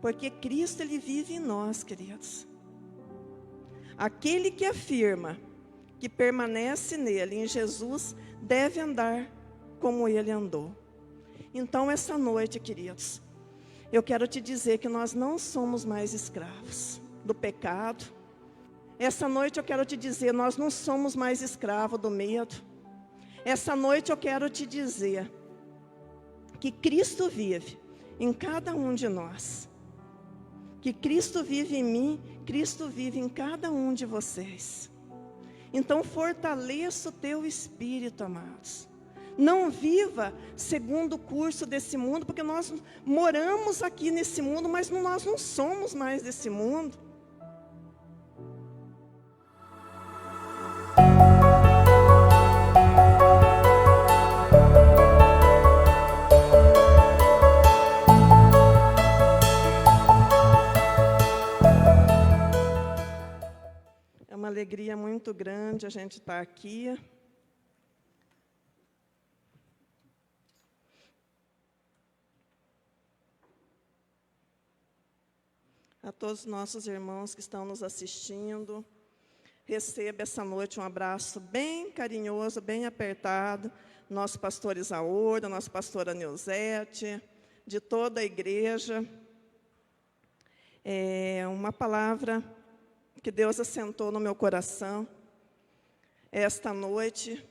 Porque Cristo, Ele vive em nós, queridos. Aquele que afirma que permanece nele, em Jesus, deve andar como Ele andou. Então, essa noite, queridos, eu quero te dizer que nós não somos mais escravos do pecado. Essa noite eu quero te dizer, nós não somos mais escravos do medo. Essa noite eu quero te dizer que Cristo vive em cada um de nós. Que Cristo vive em mim, Cristo vive em cada um de vocês. Então fortaleça o teu espírito, amados. Não viva segundo o curso desse mundo, porque nós moramos aqui nesse mundo, mas nós não somos mais desse mundo. É uma alegria muito grande a gente estar aqui. A todos os nossos irmãos que estão nos assistindo, receba essa noite um abraço bem carinhoso, bem apertado, nosso pastor Isaú, da nossa pastora Neuzete, de toda a igreja. É uma palavra que Deus assentou no meu coração. Esta noite,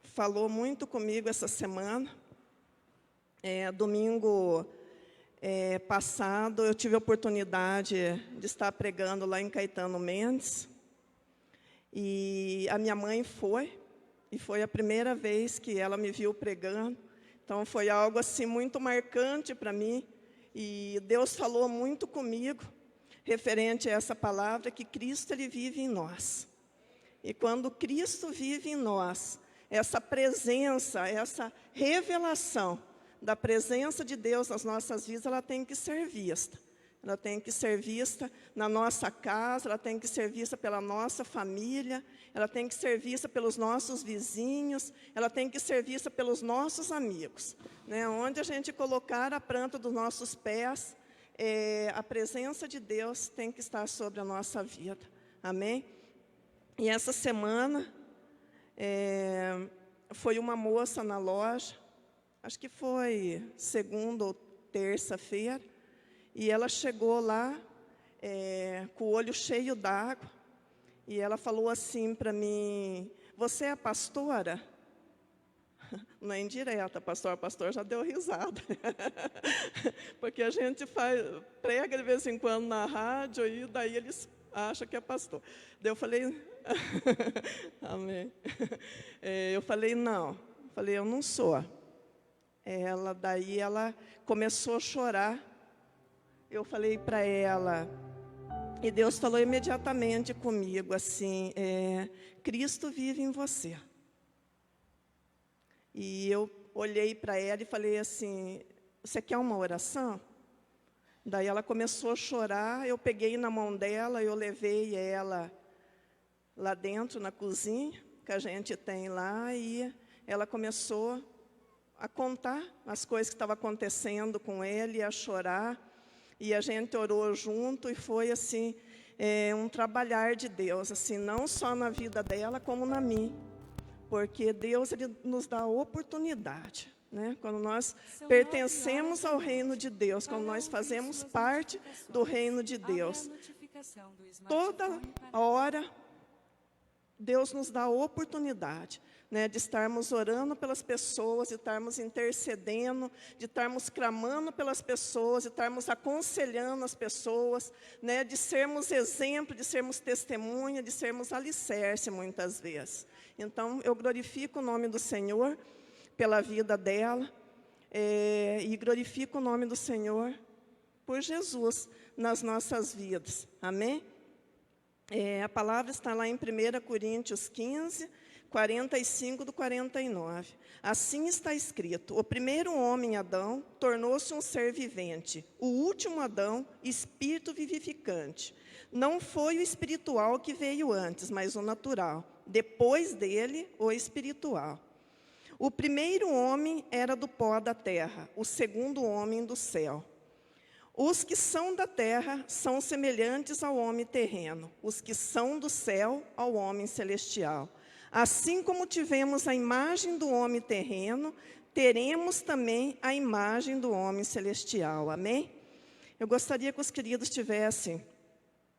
falou muito comigo essa semana. Domingo passado, eu tive a oportunidade de estar pregando lá em Caetano Mendes. E a minha mãe foi, e foi a primeira vez que ela me viu pregando. Então, foi algo assim muito marcante para mim. E Deus falou muito comigo, referente a essa palavra, que Cristo, Ele vive em nós. E quando Cristo vive em nós, essa presença, essa revelação da presença de Deus nas nossas vidas, ela tem que ser vista. Ela tem que ser vista na nossa casa, ela tem que ser vista pela nossa família, ela tem que ser vista pelos nossos vizinhos, ela tem que ser vista pelos nossos amigos. Né? Onde a gente colocar a planta dos nossos pés, a presença de Deus tem que estar sobre a nossa vida. Amém? E essa semana, foi uma moça na loja, acho que foi segunda ou terça-feira, e ela chegou lá com o olho cheio d'água, e ela falou assim para mim: você é a pastora? Não é indireta, pastor, já deu risada. Porque a gente prega de vez em quando na rádio, e daí eles acham que é pastor. Daí eu falei, amém. Eu falei, não. Falei, eu não sou. Daí ela começou a chorar. Eu falei para ela, e Deus falou imediatamente comigo, assim, Cristo vive em você. E eu olhei para ela e falei assim, você quer uma oração? Daí ela começou a chorar, eu peguei na mão dela, eu levei ela lá dentro, na cozinha, que a gente tem lá, e ela começou a contar as coisas que estavam acontecendo com ele, a chorar, e a gente orou junto, e foi assim, um trabalhar de Deus, assim, não só na vida dela, como na minha. Porque Deus, Ele nos dá a oportunidade, né? Quando nós pertencemos ao reino de Deus, quando nós fazemos parte do reino de Deus, toda hora, Deus nos dá a oportunidade, né, de estarmos orando pelas pessoas, de estarmos intercedendo, de estarmos clamando pelas pessoas, de estarmos aconselhando as pessoas, né, de sermos exemplo, de sermos testemunha, de sermos alicerce muitas vezes. Então, eu glorifico o nome do Senhor pela vida dela, e glorifico o nome do Senhor por Jesus nas nossas vidas. Amém? A palavra está lá em 1 Coríntios 15, 45 do 49. Assim está escrito: o primeiro homem, Adão, tornou-se um ser vivente. O último Adão, espírito vivificante. Não foi o espiritual que veio antes, mas o natural. Depois dele, o espiritual. O primeiro homem era do pó da terra, o segundo homem do céu. Os que são da terra são semelhantes ao homem terreno, os que são do céu ao homem celestial. Assim como tivemos a imagem do homem terreno, teremos também a imagem do homem celestial. Amém? Eu gostaria que os queridos estivessem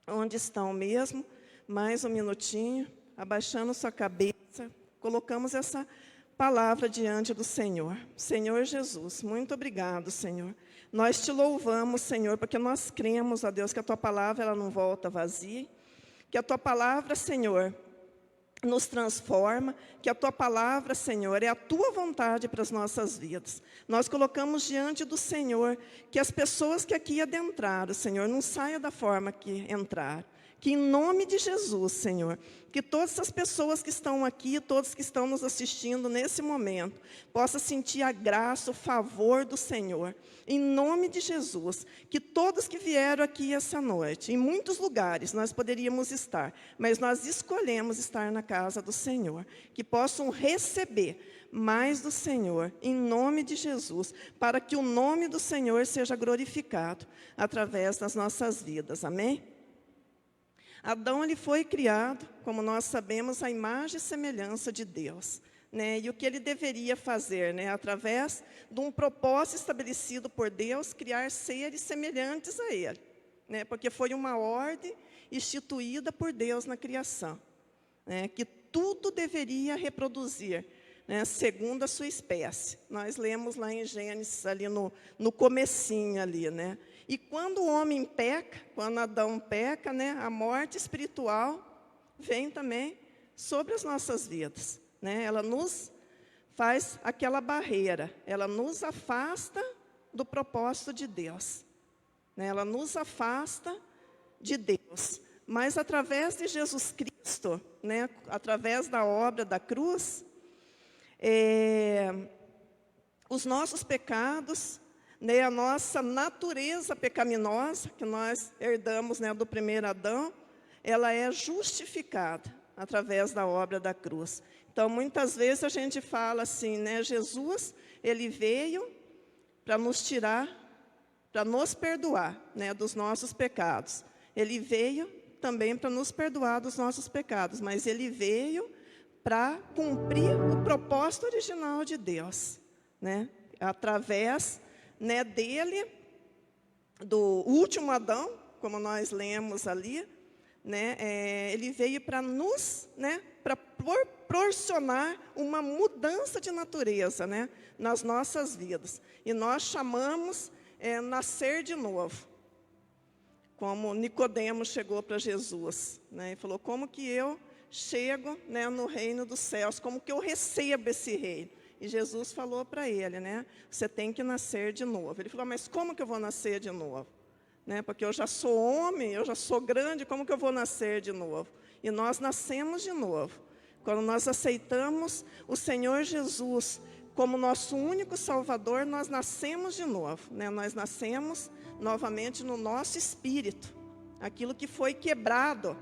onde estão mesmo, mais um minutinho, abaixando sua cabeça, colocamos essa palavra diante do Senhor. Senhor Jesus, muito obrigado, Senhor. Nós te louvamos, Senhor, porque nós cremos, ó Deus, que a Tua palavra ela não volta vazia, que a Tua palavra, Senhor, nos transforma, que a Tua palavra, Senhor, é a Tua vontade para as nossas vidas. Nós colocamos diante do Senhor que as pessoas que aqui adentraram, Senhor, não saiam da forma que entraram. Que em nome de Jesus, Senhor, que todas essas pessoas que estão aqui, todos que estão nos assistindo nesse momento, possam sentir a graça, o favor do Senhor. Em nome de Jesus, que todos que vieram aqui essa noite, em muitos lugares nós poderíamos estar, mas nós escolhemos estar na casa do Senhor, que possam receber mais do Senhor, em nome de Jesus, para que o nome do Senhor seja glorificado através das nossas vidas. Amém? Adão ele foi criado, como nós sabemos, à imagem e semelhança de Deus. Né? E o que ele deveria fazer? Né? Através de um propósito estabelecido por Deus, criar seres semelhantes a ele. Né? Porque foi uma ordem instituída por Deus na criação. Né? Que tudo deveria reproduzir, né? Segundo a sua espécie. Nós lemos lá em Gênesis, ali no comecinho ali, né? E quando o homem peca, quando Adão peca, né, a morte espiritual vem também sobre as nossas vidas. Né? Ela nos faz aquela barreira, ela nos afasta do propósito de Deus. Né? Ela nos afasta de Deus. Mas através de Jesus Cristo, né, através da obra da cruz, os nossos pecados, né, a nossa natureza pecaminosa, que nós herdamos, né, do primeiro Adão, ela é justificada através da obra da cruz. Então, muitas vezes a gente fala assim, né, Jesus, ele veio para nos tirar, para nos perdoar, né, dos nossos pecados. Ele veio também para nos perdoar dos nossos pecados, mas ele veio para cumprir o propósito original de Deus, né, através, né, dele, do último Adão, como nós lemos ali, né, ele veio para nos, né, para proporcionar uma mudança de natureza, né, nas nossas vidas. E nós chamamos nascer de novo. Como Nicodemo chegou para Jesus, né, e falou, como que eu chego, né, no reino dos céus, como que eu recebo esse reino? E Jesus falou para ele, né, você tem que nascer de novo. Ele falou, mas como que eu vou nascer de novo? Né, porque eu já sou homem, eu já sou grande, como que eu vou nascer de novo? E nós nascemos de novo. Quando nós aceitamos o Senhor Jesus como nosso único Salvador, nós nascemos de novo. Né? Nós nascemos novamente no nosso espírito. Aquilo que foi quebrado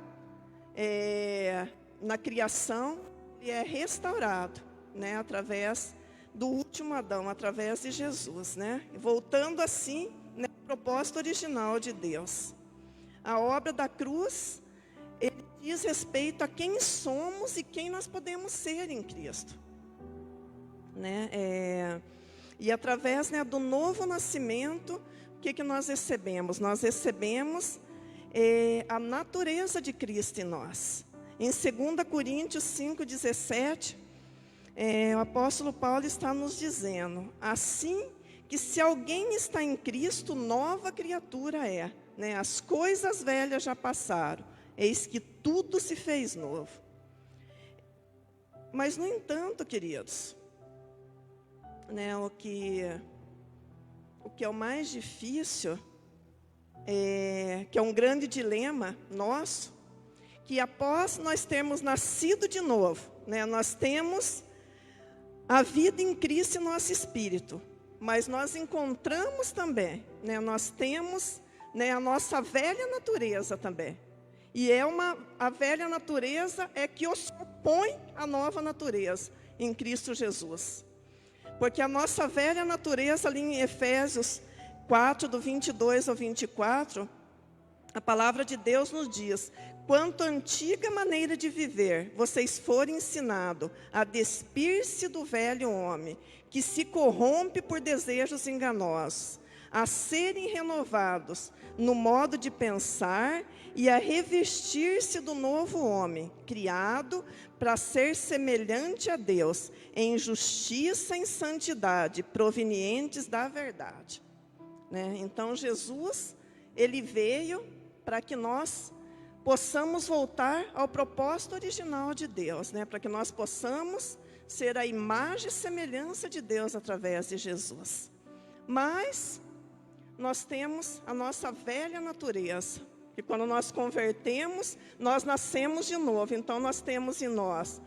na criação, ele é restaurado, né? Através do último Adão, através de Jesus. Né? Voltando assim, né, ao propósito original de Deus. A obra da cruz, ele diz respeito a quem somos e quem nós podemos ser em Cristo. Né? E através, né, do novo nascimento, o que nós recebemos? Nós recebemos a natureza de Cristo em nós. Em 2 Coríntios 5,17, o apóstolo Paulo está nos dizendo, assim que se alguém está em Cristo, nova criatura é. Né? As coisas velhas já passaram, eis que tudo se fez novo. Mas, no entanto, queridos, né, o que é o mais difícil, que é um grande dilema nosso, que após nós termos nascido de novo, né, nós temos a vida em Cristo em nosso espírito, mas nós encontramos também, né, nós temos, né, a nossa velha natureza também. E a velha natureza que se opõe à nova natureza em Cristo Jesus. Porque a nossa velha natureza, ali em Efésios 4, do 22 ao 24, a palavra de Deus nos diz: quanto à antiga maneira de viver, vocês forem ensinados a despir-se do velho homem, que se corrompe por desejos enganosos, a serem renovados no modo de pensar e a revestir-se do novo homem, criado para ser semelhante a Deus, em justiça e santidade, provenientes da verdade. Né? Então, Jesus, Ele veio para que nós possamos voltar ao propósito original de Deus, né? Para que nós possamos ser a imagem e semelhança de Deus através de Jesus. Mas nós temos a nossa velha natureza, que quando nós convertemos, nós nascemos de novo. Então nós temos em nós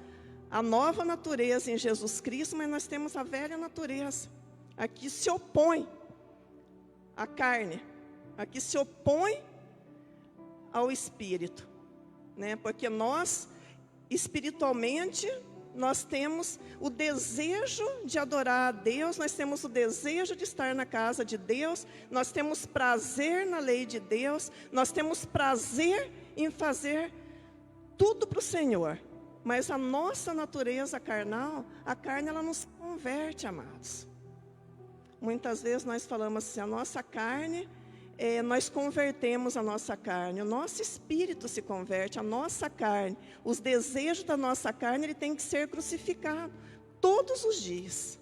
a nova natureza em Jesus Cristo, mas nós temos a velha natureza, a que se opõe à carne, a que se opõe ao Espírito, né? Porque nós, espiritualmente, nós temos o desejo de adorar a Deus, nós temos o desejo de estar na casa de Deus, nós temos prazer na lei de Deus, nós temos prazer em fazer tudo para o Senhor. Mas a nossa natureza carnal, a carne, ela nos converte, amados. Muitas vezes nós falamos assim, a nossa carne, nós convertemos a nossa carne, o nosso espírito se converte, a nossa carne, os desejos da nossa carne, ele tem que ser crucificado todos os dias.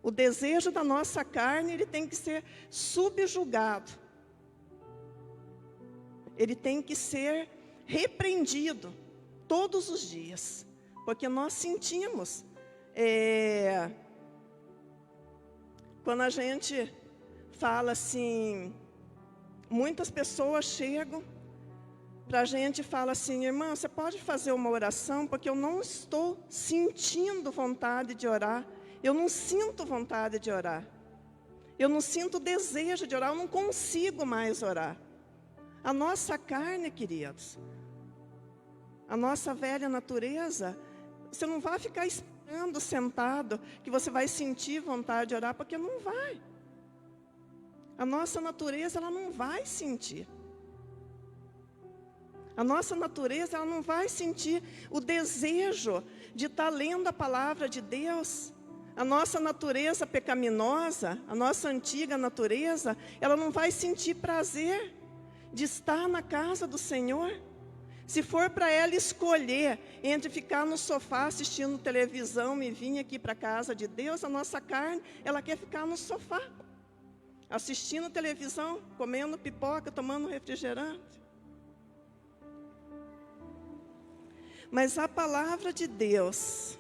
O desejo da nossa carne, ele tem que ser subjugado. Ele tem que ser repreendido todos os dias, porque nós sentimos, quando a gente fala assim, muitas pessoas chegam para a gente e falam assim, irmã, você pode fazer uma oração, porque eu não estou sentindo vontade de orar, eu não sinto vontade de orar, eu não sinto desejo de orar, eu não consigo mais orar. A nossa carne, queridos, a nossa velha natureza, você não vai ficar esperando sentado que você vai sentir vontade de orar, porque não vai. A nossa natureza, ela não vai sentir. A nossa natureza, ela não vai sentir o desejo de estar lendo a palavra de Deus. A nossa natureza pecaminosa, a nossa antiga natureza, ela não vai sentir prazer de estar na casa do Senhor. Se for para ela escolher entre ficar no sofá assistindo televisão e vir aqui para a casa de Deus, a nossa carne, ela quer ficar no sofá, assistindo televisão, comendo pipoca, tomando refrigerante. Mas a palavra de Deus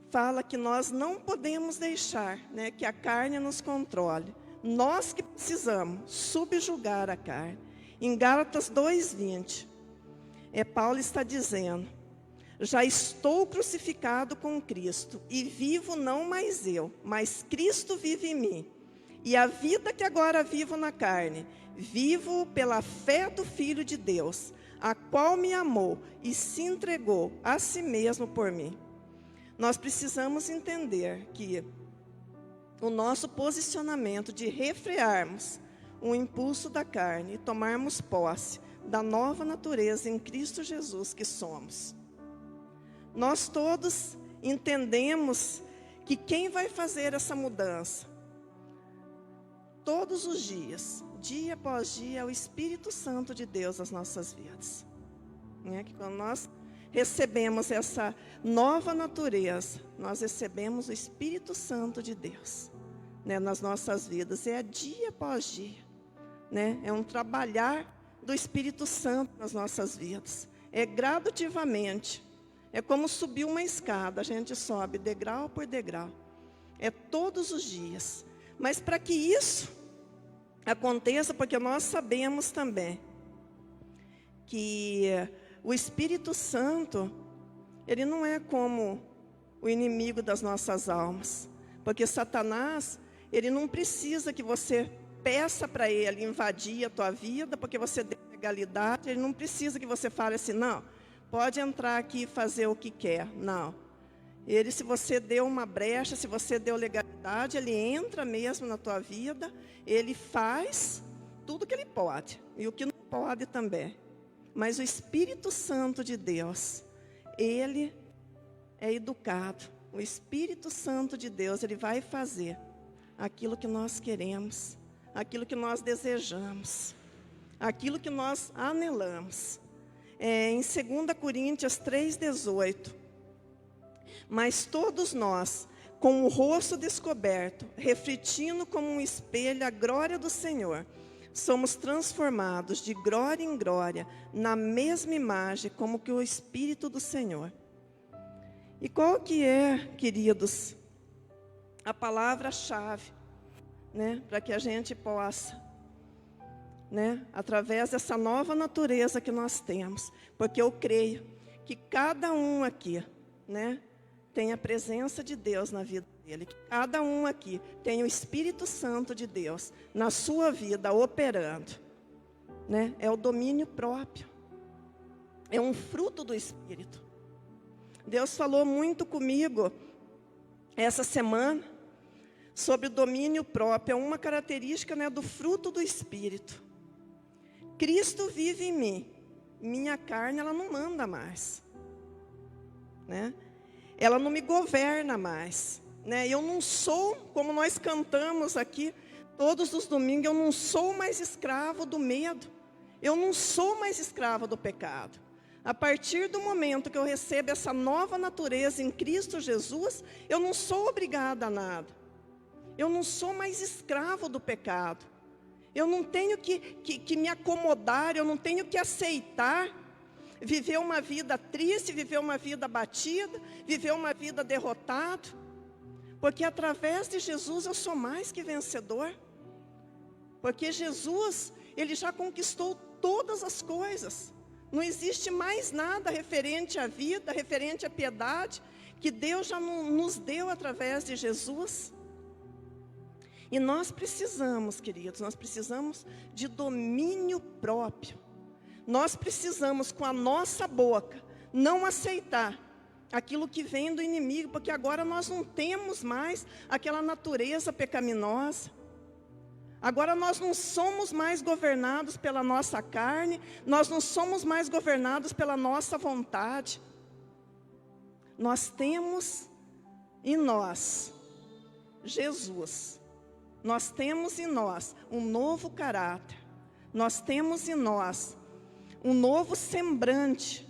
fala que nós não podemos deixar, né, que a carne nos controle. Nós que precisamos subjugar a carne. Em Gálatas 2:20, Paulo está dizendo, já estou crucificado com Cristo, e vivo não mais eu, mas Cristo vive em mim. E a vida que agora vivo na carne, vivo pela fé do Filho de Deus, a qual me amou e se entregou a si mesmo por mim. Nós precisamos entender que o nosso posicionamento de refrearmos o impulso da carne e tomarmos posse da nova natureza em Cristo Jesus que somos. Nós todos entendemos que quem vai fazer essa mudança todos os dias, dia após dia, é o Espírito Santo de Deus nas nossas vidas. Que quando nós recebemos essa nova natureza, nós recebemos o Espírito Santo de Deus, nas nossas vidas. É dia após dia, é um trabalhar do Espírito Santo nas nossas vidas. É gradativamente, é como subir uma escada, a gente sobe degrau por degrau. É todos os dias. Mas para que isso aconteça, porque nós sabemos também que o Espírito Santo, ele não é como o inimigo das nossas almas. Porque Satanás, ele não precisa que você peça para ele invadir a tua vida, porque você tem legalidade. Ele não precisa que você fale assim, não, pode entrar aqui e fazer o que quer. Não. Ele, se você deu uma brecha, se você deu legalidade, ele entra mesmo na tua vida, ele faz tudo que ele pode, e o que não pode também. Mas o Espírito Santo de Deus, ele é educado. O Espírito Santo de Deus, ele vai fazer aquilo que nós queremos, aquilo que nós desejamos, aquilo que nós anelamos. Em 2 Coríntios 3,18, mas todos nós, com o rosto descoberto, refletindo como um espelho a glória do Senhor, somos transformados de glória em glória, na mesma imagem, como que o Espírito do Senhor. E qual que é, queridos, a palavra-chave, né, para que a gente possa, né, através dessa nova natureza que nós temos, porque eu creio que cada um aqui, né, tem a presença de Deus na vida dele, que cada um aqui tem o Espírito Santo de Deus na sua vida operando, né? É o domínio próprio, é um fruto do Espírito. Deus falou muito comigo essa semana sobre o domínio próprio, é uma característica, né, do fruto do Espírito. Cristo vive em mim, minha carne ela não manda mais, né? Ela não me governa mais, né? Eu não sou, como nós cantamos aqui todos os domingos, eu não sou mais escravo do medo, eu não sou mais escravo do pecado. A partir do momento que eu recebo essa nova natureza em Cristo Jesus, eu não sou obrigada a nada, eu não sou mais escravo do pecado, eu não tenho que me acomodar, eu não tenho que aceitar viver uma vida triste, viver uma vida abatida, viver uma vida derrotada, porque através de Jesus eu sou mais que vencedor, porque Jesus, ele já conquistou todas as coisas, não existe mais nada referente à vida, referente à piedade, que Deus já nos deu através de Jesus. E nós precisamos, queridos, nós precisamos de domínio próprio. Nós precisamos, com a nossa boca, não aceitar aquilo que vem do inimigo, porque agora nós não temos mais aquela natureza pecaminosa. Agora nós não somos mais governados pela nossa carne, nós não somos mais governados pela nossa vontade. Nós temos em nós Jesus. Nós temos em nós um novo caráter. Nós temos em nós um novo semblante,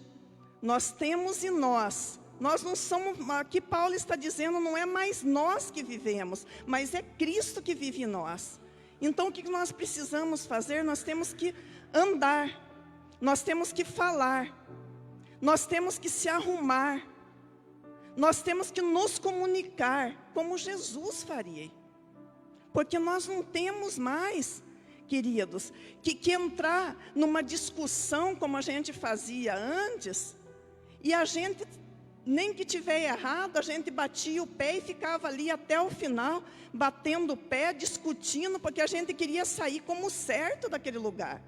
nós temos em nós não somos, aqui Paulo está dizendo, não é mais nós que vivemos, mas é Cristo que vive em nós. Então o que nós precisamos fazer? Nós temos que andar, nós temos que falar, nós temos que se arrumar, nós temos que nos comunicar como Jesus faria, porque nós não temos mais, queridos, que entrar numa discussão como a gente fazia antes, e a gente, nem que tiver errado, a gente batia o pé e ficava ali até o final, batendo o pé, discutindo, porque a gente queria sair como certo daquele lugar.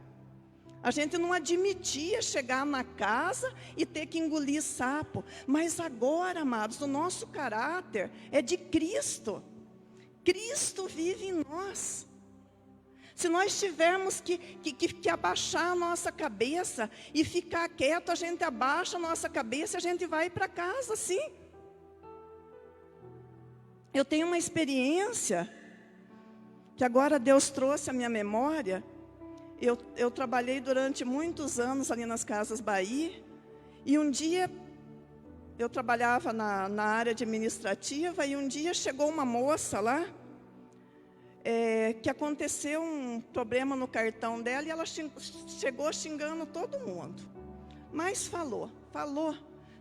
A gente não admitia chegar na casa e ter que engolir sapo. Mas agora, amados, o nosso caráter é de Cristo. Cristo vive em nós. Se nós tivermos que abaixar a nossa cabeça e ficar quieto, a gente abaixa a nossa cabeça e a gente vai para casa, sim. Eu tenho uma experiência que agora Deus trouxe à minha memória. Eu trabalhei durante muitos anos ali nas Casas Bahia, e um dia eu trabalhava na área administrativa, e um dia chegou uma moça lá, que aconteceu um problema no cartão dela, e ela chegou xingando todo mundo. Mas falou,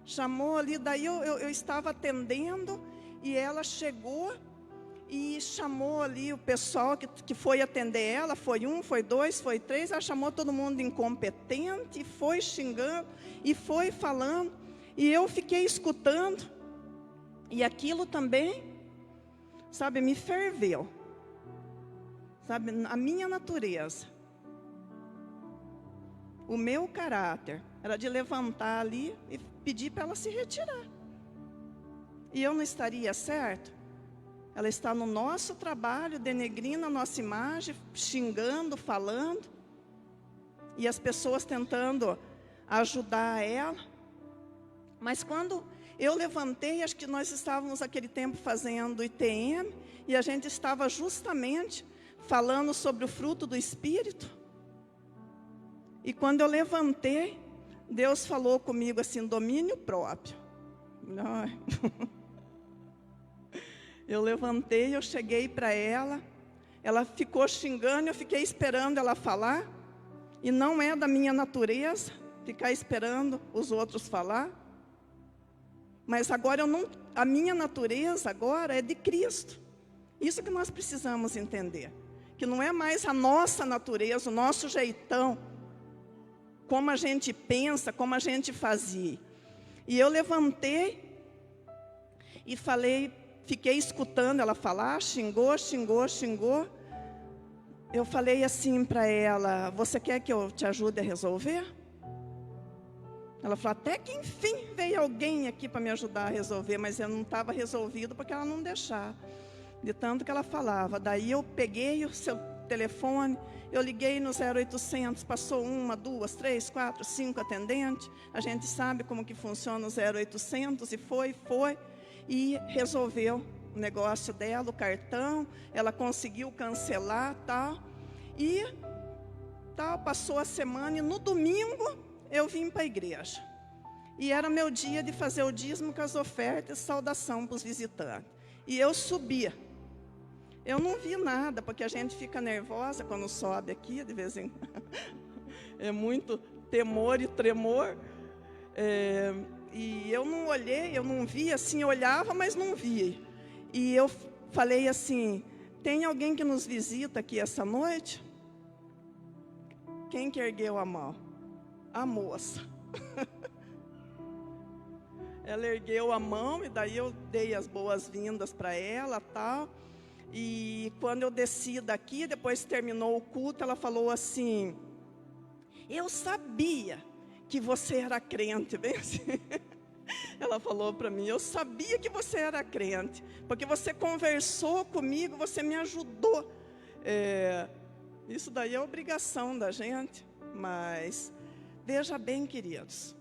chamou ali, daí eu estava atendendo, e ela chegou e chamou ali o pessoal que foi atender ela, foi um, foi dois, foi três, ela chamou todo mundo de incompetente, e foi xingando, e foi falando, e eu fiquei escutando, e aquilo também, sabe, me ferveu. Sabe, a minha natureza, o meu caráter, era de levantar ali e pedir para ela se retirar. E eu não estaria certo? Ela está no nosso trabalho, denegrindo a nossa imagem, xingando, falando. E as pessoas tentando ajudar ela. Mas quando eu levantei, acho que nós estávamos naquele tempo fazendo ITM, e a gente estava justamente falando sobre o fruto do Espírito. E quando eu levantei, Deus falou comigo assim, domínio próprio. Ai. Eu levantei, eu cheguei para ela ficou xingando, eu fiquei esperando ela falar, e não é da minha natureza ficar esperando os outros falar, mas agora a minha natureza agora é de Cristo. Isso que nós precisamos entender, que não é mais a nossa natureza, o nosso jeitão, como a gente pensa, como a gente fazia. E eu levantei e falei, fiquei escutando ela falar, xingou. Eu falei assim para ela, você quer que eu te ajude a resolver? Ela falou, até que enfim veio alguém aqui para me ajudar a resolver, mas eu não estava resolvido porque ela não deixava, de tanto que ela falava. Daí eu peguei o seu telefone, eu liguei no 0800, passou 1, 2, 3, 4, 5 atendentes, a gente sabe como que funciona o 0800, e foi, e resolveu o negócio dela, o cartão, ela conseguiu cancelar, tal, e tal, passou a semana, e no domingo eu vim para a igreja, e era meu dia de fazer o dízimo com as ofertas, saudação para os visitantes, e eu subia. Eu não vi nada, porque a gente fica nervosa quando sobe aqui, de vez em quando. É muito temor e tremor. E eu não olhei, eu não vi, assim, eu olhava, mas não via. E eu falei assim, tem alguém que nos visita aqui essa noite? Quem que ergueu a mão? A moça. Ela ergueu a mão, e daí eu dei as boas-vindas para ela, tal. E quando eu desci daqui, depois terminou o culto, ela falou assim, eu sabia que você era crente, bem assim. Ela falou para mim, eu sabia que você era crente, porque você conversou comigo, você me ajudou. Isso daí é obrigação da gente, mas veja bem, queridos,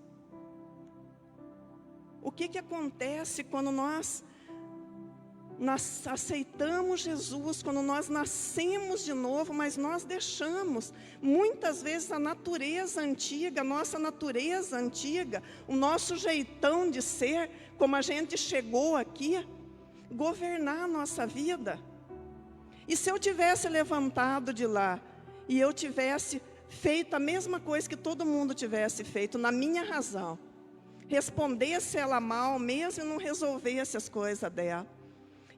o que acontece quando nós aceitamos Jesus, quando nós nascemos de novo, mas nós deixamos, muitas vezes, a natureza antiga, a nossa natureza antiga, o nosso jeitão de ser, como a gente chegou aqui, governar a nossa vida. E se eu tivesse levantado de lá, e eu tivesse feito a mesma coisa que todo mundo tivesse feito, na minha razão, respondesse ela mal mesmo e não resolvesse as coisas dela,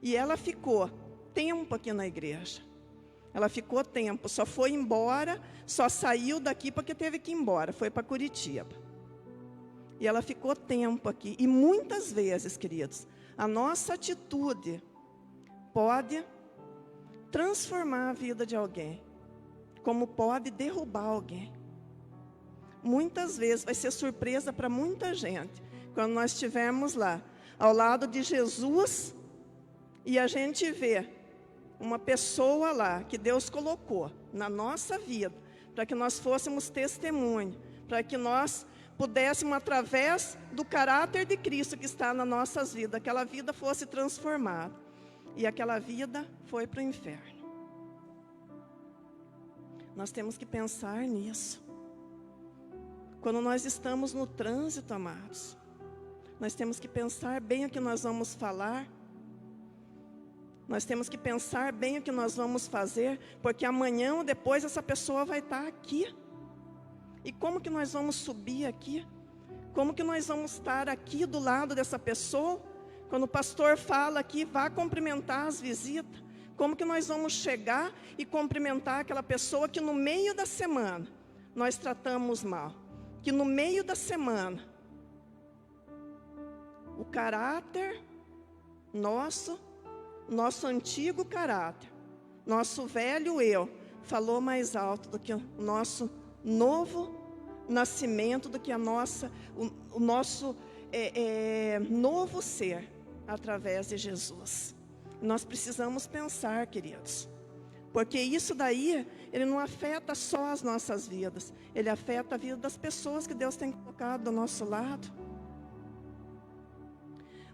e ela ficou tempo aqui na igreja. Ela ficou tempo, só foi embora, só saiu daqui porque teve que ir embora, foi para Curitiba. E ela ficou tempo aqui. E muitas vezes, queridos, a nossa atitude pode transformar a vida de alguém, como pode derrubar alguém. Muitas vezes vai ser surpresa para muita gente, quando nós estivermos lá, ao lado de Jesus, e a gente vê uma pessoa lá, que Deus colocou na nossa vida, para que nós fôssemos testemunho, para que nós pudéssemos, através do caráter de Cristo que está nas nossas vidas, aquela vida fosse transformada. E aquela vida foi para o inferno. Nós temos que pensar nisso. Quando nós estamos no trânsito, amados, nós temos que pensar bem o que nós vamos falar. Nós temos que pensar bem o que nós vamos fazer, porque amanhã ou depois essa pessoa vai estar aqui. E como que nós vamos subir aqui? Como que nós vamos estar aqui do lado dessa pessoa? Quando o pastor fala aqui, vá cumprimentar as visitas. Como que nós vamos chegar e cumprimentar aquela pessoa que no meio da semana nós tratamos mal? Que no meio da semana, o caráter nosso antigo caráter, nosso velho eu, falou mais alto do que o nosso novo nascimento, do que o nosso novo ser. através de Jesus. Nós precisamos pensar, queridos, porque isso daí, ele não afeta só as nossas vidas, ele afeta a vida das pessoas que Deus tem colocado do nosso lado.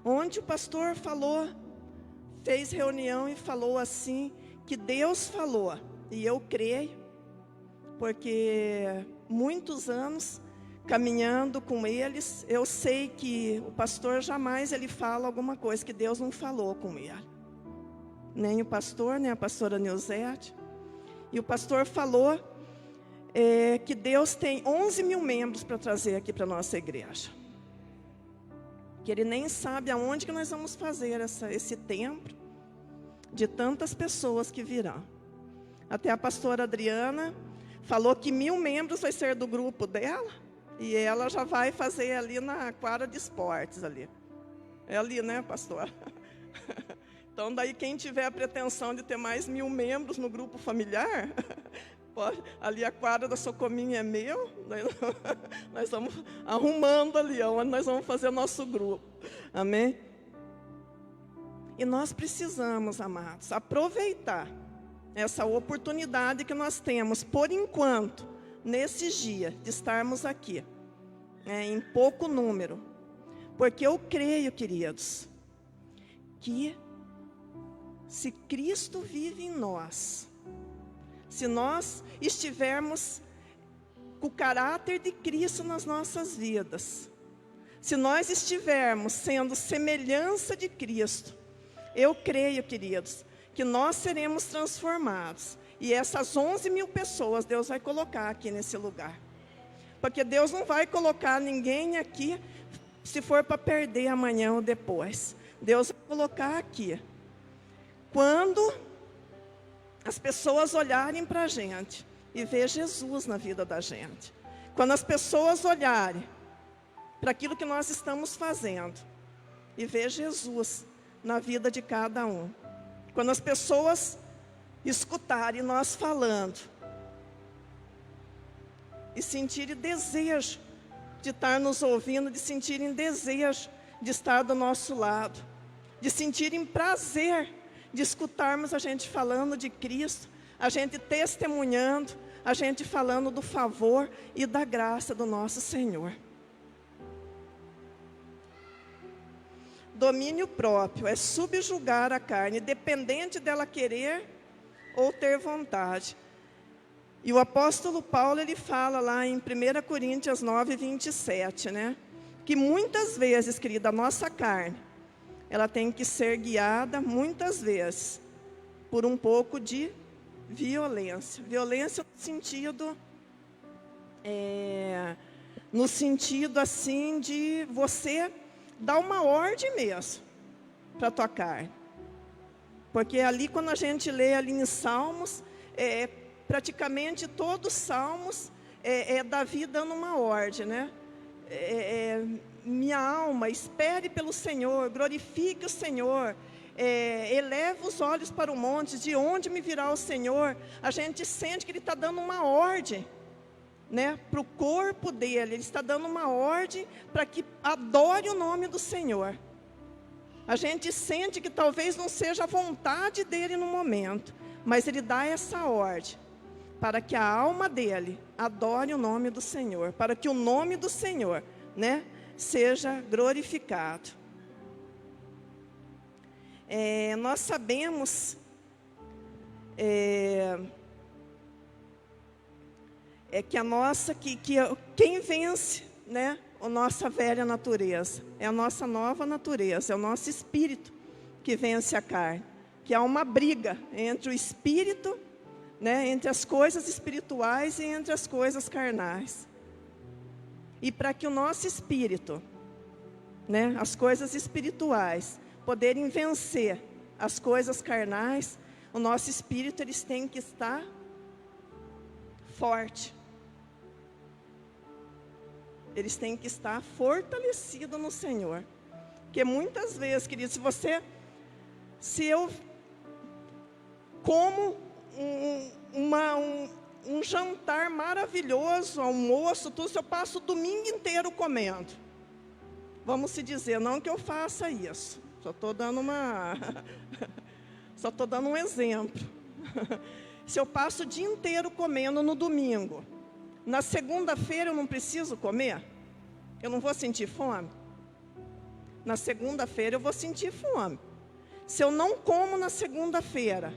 Onde o pastor falou, fez reunião e falou assim, que Deus falou, e eu creio, porque muitos anos caminhando com eles, eu sei que o pastor jamais ele fala alguma coisa que Deus não falou com ele. Nem o pastor, nem a pastora Nilzete. E o pastor falou que Deus tem 11 mil membros para trazer aqui para a nossa igreja. Que Ele nem sabe aonde que nós vamos fazer esse templo, de tantas pessoas que virão. Até a pastora Adriana falou que 1000 membros vai ser do grupo dela, e ela já vai fazer ali na quadra de esportes ali. É ali, né, pastora? Então, daí quem tiver a pretensão de ter mais 1000 membros no grupo familiar, pode, ali a quadra da Socominha é meu, nós vamos arrumando ali, onde nós vamos fazer nosso grupo. Amém? E nós precisamos, amados, aproveitar essa oportunidade que nós temos, por enquanto, nesses dias, de estarmos aqui, em pouco número. Porque eu creio, queridos, que se Cristo vive em nós, se nós estivermos com o caráter de Cristo nas nossas vidas, se nós estivermos sendo semelhança de Cristo, eu creio, queridos, que nós seremos transformados. E essas 11 mil pessoas Deus vai colocar aqui nesse lugar. Porque Deus não vai colocar ninguém aqui se for para perder amanhã ou depois. Deus vai colocar aqui quando as pessoas olharem para a gente e ver Jesus na vida da gente. Quando as pessoas olharem para aquilo que nós estamos fazendo e ver Jesus na vida de cada um. Quando as pessoas escutarem nós falando e sentirem desejo de estar nos ouvindo, de sentirem desejo de estar do nosso lado, de sentirem prazer de escutarmos a gente falando de Cristo, a gente testemunhando, a gente falando do favor e da graça do nosso Senhor. Domínio próprio é subjugar a carne, dependente dela querer ou ter vontade. E o apóstolo Paulo, ele fala lá em 1 Coríntios 9, 27, né? Que muitas vezes, querida, a nossa carne, ela tem que ser guiada, muitas vezes, por um pouco de violência. Violência no sentido assim de você dar uma ordem mesmo para a tua carne. Porque ali, quando a gente lê ali em Salmos, praticamente todos os Salmos é Davi dando uma ordem, né? Minha alma, espere pelo Senhor, glorifique o Senhor, eleva os olhos para o monte, de onde me virá o Senhor. A gente sente que Ele está dando uma ordem, né, para o corpo dele. Ele está dando uma ordem para que adore o nome do Senhor. A gente sente que talvez não seja a vontade dele no momento, mas Ele dá essa ordem para que a alma dele adore o nome do Senhor, para que o nome do Senhor, né, seja glorificado. Nós sabemos que quem vence, né, a nossa velha natureza, é a nossa nova natureza, é o nosso espírito que vence a carne, que há uma briga entre o espírito, né, entre as coisas espirituais e entre as coisas carnais. E para que o nosso espírito, né, as coisas espirituais, poderem vencer as coisas carnais, o nosso espírito eles têm que estar forte. Eles têm que estar fortalecidos no Senhor. Porque muitas vezes, querido, se eu como um jantar maravilhoso, almoço, tudo, se eu passo o domingo inteiro comendo, vamos se dizer, não que eu faça isso, Só estou dando só estou dando um exemplo. Se eu passo o dia inteiro comendo no domingo, na segunda-feira eu não preciso comer? Eu não vou sentir fome? Na segunda-feira eu vou sentir fome. Se eu não como na segunda-feira,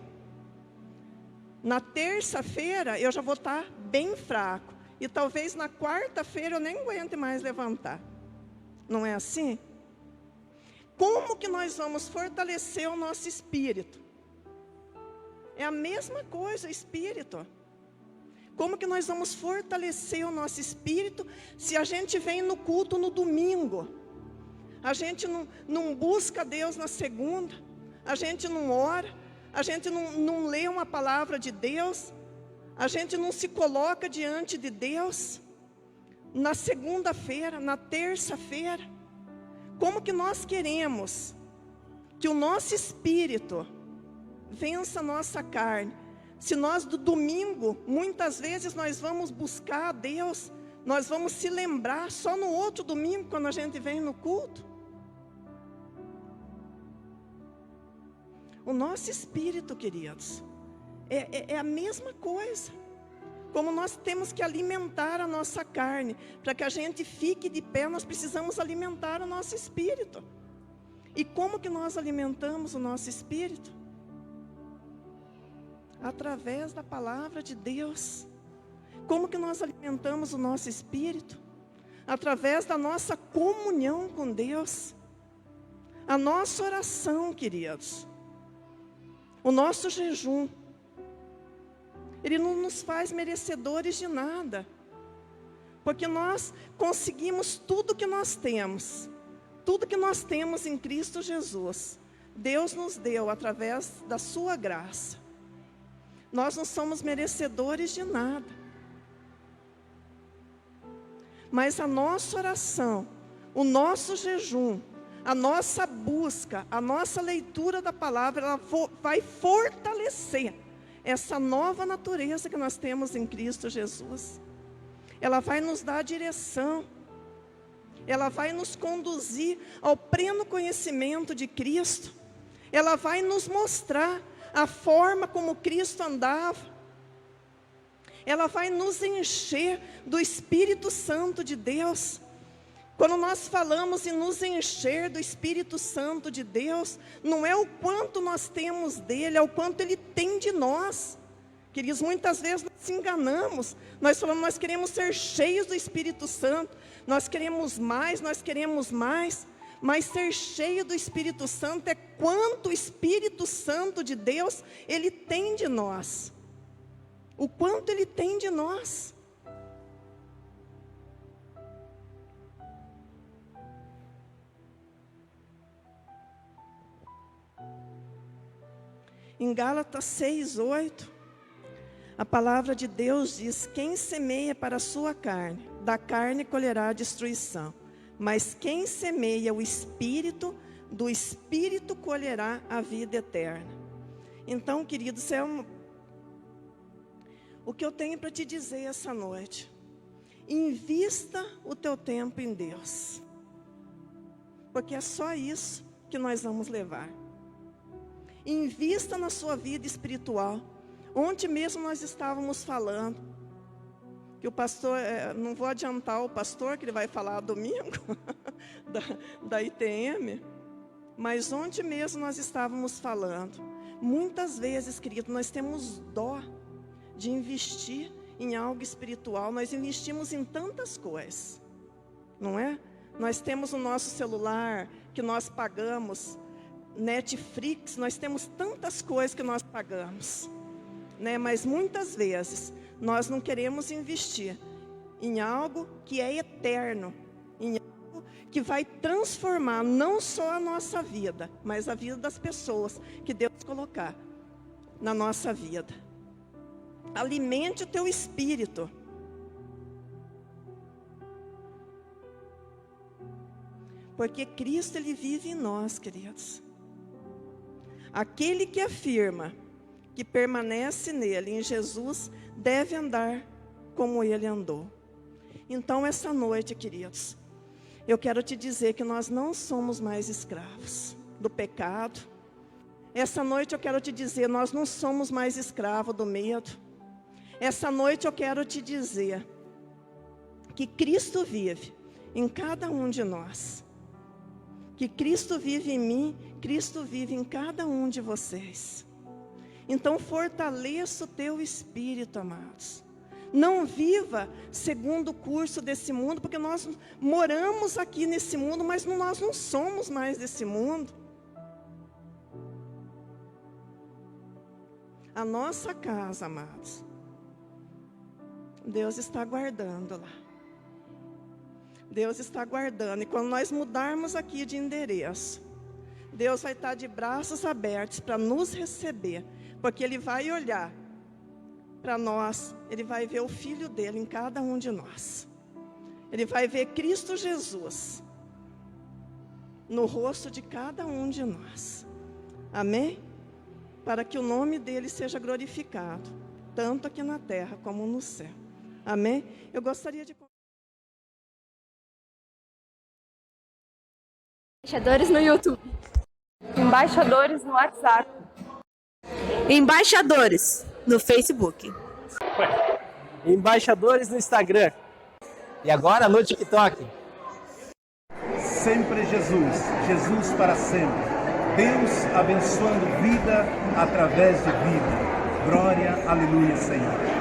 na terça-feira eu já vou estar bem fraco. E talvez na quarta-feira eu nem aguente mais levantar. Não é assim? Como que nós vamos fortalecer o nosso espírito? É a mesma coisa, espírito. Como que nós vamos fortalecer o nosso espírito se a gente vem no culto no domingo? A gente não busca Deus na segunda, a gente não ora, a gente não lê uma palavra de Deus, a gente não se coloca diante de Deus na segunda-feira, na terça-feira. Como que nós queremos que o nosso espírito vença a nossa carne? Se nós do domingo, muitas vezes nós vamos buscar a Deus, nós vamos se lembrar só no outro domingo, quando a gente vem no culto. O nosso espírito, queridos, é a mesma coisa. Como nós temos que alimentar a nossa carne, para que a gente fique de pé, nós precisamos alimentar o nosso espírito. E como que nós alimentamos o nosso espírito? Através da palavra de Deus. Como que nós alimentamos o nosso espírito? Através da nossa comunhão com Deus. A nossa oração, queridos. O nosso jejum. Ele não nos faz merecedores de nada. Porque nós conseguimos tudo que nós temos. Tudo que nós temos em Cristo Jesus. Deus nos deu através da sua graça. Nós não somos merecedores de nada. Mas a nossa oração, o nosso jejum, a nossa busca, a nossa leitura da palavra, ela vai fortalecer essa nova natureza que nós temos em Cristo Jesus. Ela vai nos dar direção. Ela vai nos conduzir ao pleno conhecimento de Cristo. Ela vai nos mostrar a forma como Cristo andava. Ela vai nos encher do Espírito Santo de Deus. Quando nós falamos em nos encher do Espírito Santo de Deus, não é o quanto nós temos dele, é o quanto ele tem de nós. Queridos, muitas vezes nós nos enganamos. Nós falamos, nós queremos ser cheios do Espírito Santo. Nós queremos mais, mas ser cheio do Espírito Santo é quanto o Espírito Santo de Deus, ele tem de nós. O quanto ele tem de nós. Em Gálatas 6:8, a palavra de Deus diz: quem semeia para a sua carne, da carne colherá a destruição. Mas quem semeia o Espírito, do Espírito colherá a vida eterna. Então, queridos, o que eu tenho para te dizer essa noite: invista o teu tempo em Deus. Porque é só isso que nós vamos levar. Invista na sua vida espiritual. Ontem mesmo nós estávamos falando que o pastor, não vou adiantar o pastor, que ele vai falar domingo, da ITM, mas ontem mesmo nós estávamos falando. Muitas vezes, querido, nós temos dó de investir em algo espiritual. Nós investimos em tantas coisas, não é? Nós temos o nosso celular, que nós pagamos, Netflix, nós temos tantas coisas que nós pagamos, né? Mas muitas vezes nós não queremos investir em algo que é eterno, em algo que vai transformar não só a nossa vida, mas a vida das pessoas que Deus colocar na nossa vida. Alimente o teu espírito. Porque Cristo, ele vive em nós, queridos. Aquele que afirma que permanece nele, em Jesus, deve andar como ele andou. Então, essa noite, queridos, eu quero te dizer que nós não somos mais escravos. do pecado. Essa noite eu quero te dizer, nós não somos mais escravos do medo. Essa noite eu quero te dizer que Cristo vive em cada um de nós. Que Cristo vive em mim, Cristo vive em cada um de vocês. Então fortaleça o teu espírito, amados. Não viva segundo o curso desse mundo, porque nós moramos aqui nesse mundo, mas nós não somos mais desse mundo. A nossa casa, amados, Deus está guardando lá. Deus está guardando. E quando nós mudarmos aqui de endereço, Deus vai estar de braços abertos para nos receber. Porque Ele vai olhar para nós, Ele vai ver o Filho dEle em cada um de nós. Ele vai ver Cristo Jesus no rosto de cada um de nós. Amém? Para que o nome dEle seja glorificado, tanto aqui na terra como no céu. Amém? Eu gostaria de... Embaixadores no YouTube. Embaixadores no WhatsApp. Embaixadores no Facebook. Embaixadores no Instagram. E agora no TikTok. Sempre Jesus, Jesus para sempre. Deus abençoando vida através de vida. Glória, aleluia, Senhor.